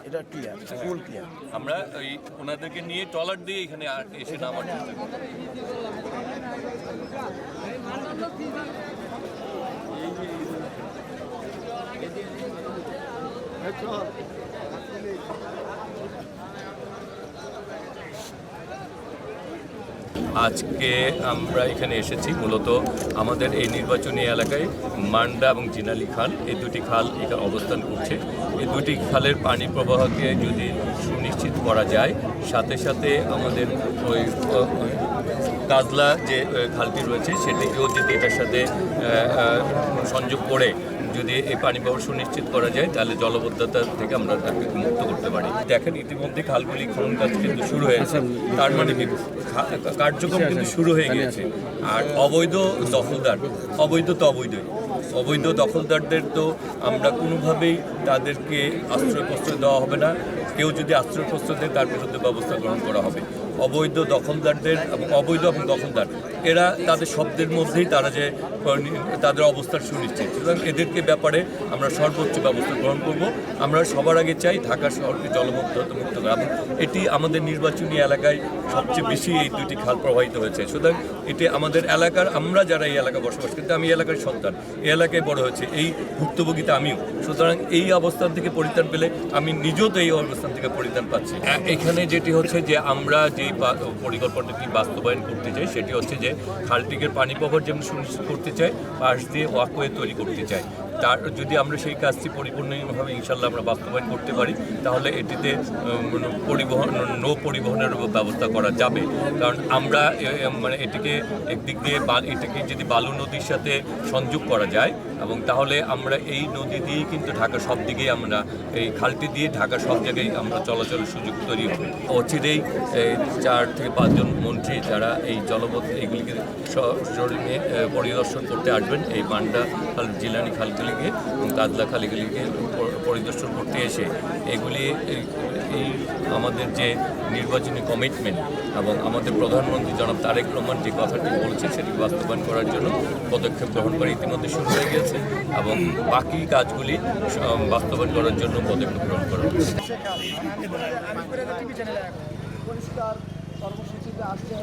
এটা ক্লিয়ার, ফুল ক্লিয়ার। আমরা ওই ওনাদেরকে নিয়ে ট্রলার দিয়ে এখানে এসে নামার চেষ্টা করি। আজকে আমরা এখানে এসেছি মূলত আমাদের এই নির্বাচনী এলাকায় মান্ডা এবং জিনালি খাল, এই দুটি খাল এখানে অবস্থান করছে। এই দুটি খালের পানি প্রবাহকে যদি সুনিশ্চিত করা যায়, সাথে সাথে আমাদের ওই কাজলা যে খালটি রয়েছে সেটিকেও যদি এটার সাথে সংযোগ করে যদি এই পানি প্রবাহ সুনিশ্চিত করা যায়, তাহলে জলবদ্ধতা থেকে আমরা তাকে মুক্ত করতে পারি। দেখেন ইতিমধ্যে খালগুলি খনন কাজ কিন্তু শুরু হয়েছে, তার মানে কার্যক্রম কিন্তু শুরু হয়ে গিয়েছে। আর অবৈধ দখলদার, অবৈধ তো অবৈধই, অবৈধ দখলদারদের তো আমরা কোনোভাবেই তাদেরকে আশ্রয়প্রশ্রয় দেওয়া হবে না। কেউ যদি আশ্রয়প্রশ্রয় দেয় তার বিরুদ্ধে ব্যবস্থা গ্রহণ করা হবে। অবৈধ দখলদারদের এবং অবৈধ এবং দখলদার এরা তাদের শব্দের মধ্যেই তারা যে তাদের অবস্থার সুনিশ্চিত, সুতরাং এদেরকে ব্যাপারে আমরা সর্বোচ্চ ব্যবস্থা গ্রহণ করব। আমরা সবার আগে চাই ঢাকা শহরকে জলমুক্ত করা, এবং এটি আমাদের নির্বাচনী এলাকায় সবচেয়ে বেশি এই দুটি খাল প্রবাহিত হয়েছে। সুতরাং এটি আমাদের এলাকার, আমরা যারা এই এলাকায় বসবাস, কিন্তু আমি এলাকার সন্তান, এই এলাকায় বড় হয়েছে, এই ভুক্তভোগীতে আমিও। সুতরাং এই অবস্থান থেকে পরিত্রাণ পেলে আমি নিজেও তো এই অবস্থান থেকে পরিত্রাণ পাচ্ছি। এখানে যেটি হচ্ছে যে আমরা যেই পরিকল্পনাটি বাস্তবায়ন করতে চাই সেটি হচ্ছে যে খালটিকের পানি প্রবাহ যেমন সুনিশ্চিত করতে চাই, পাশ দিয়ে ওয়াকওয়ে তৈরি করতে চাই। তার যদি আমরা সেই কাজটি পরিপূর্ণভাবে ইনশাল্লাহ আমরা বাস্তবায়ন করতে পারি, তাহলে এটিতে পরিবহনের ব্যবস্থা করা যাবে। কারণ আমরা মানে এটিকে একদিক দিয়ে এটাকে যদি বালু নদীর সাথে সংযোগ করা যায়, এবং তাহলে আমরা এই নদী দিয়েই কিন্তু ঢাকা সব দিকেই আমরা এই খালটি দিয়ে ঢাকা সব জায়গায় আমরা চলাচলের সুযোগ তৈরি হবে। অচিরেই 4 থেকে 5 জন মন্ত্রী যারা এই জলপথ এইগুলিকে সজোরে পরিদর্শন করতে আসবেন, এই মান্ডা খাল, জিলানি খালগুলিকে এবং কাজলা খালগুলিকে পরিদর্শন করতে এসে এগুলি এই আমাদের যে নির্বাচনী কমিটমেন্ট এবং আমাদের প্রধানমন্ত্রী জনাব তারেক রহমান যে কথাটি বলেছে সেটি বাস্তবায়ন করার জন্য পদক্ষেপ গ্রহণ করে ইতিমধ্যে শুরু হয়ে গেছে, এবং বাকি কাজগুলি বাস্তবায়ন করার জন্য পদক্ষেপ গ্রহণ করা হচ্ছে। কর্মসূচিতে আসছে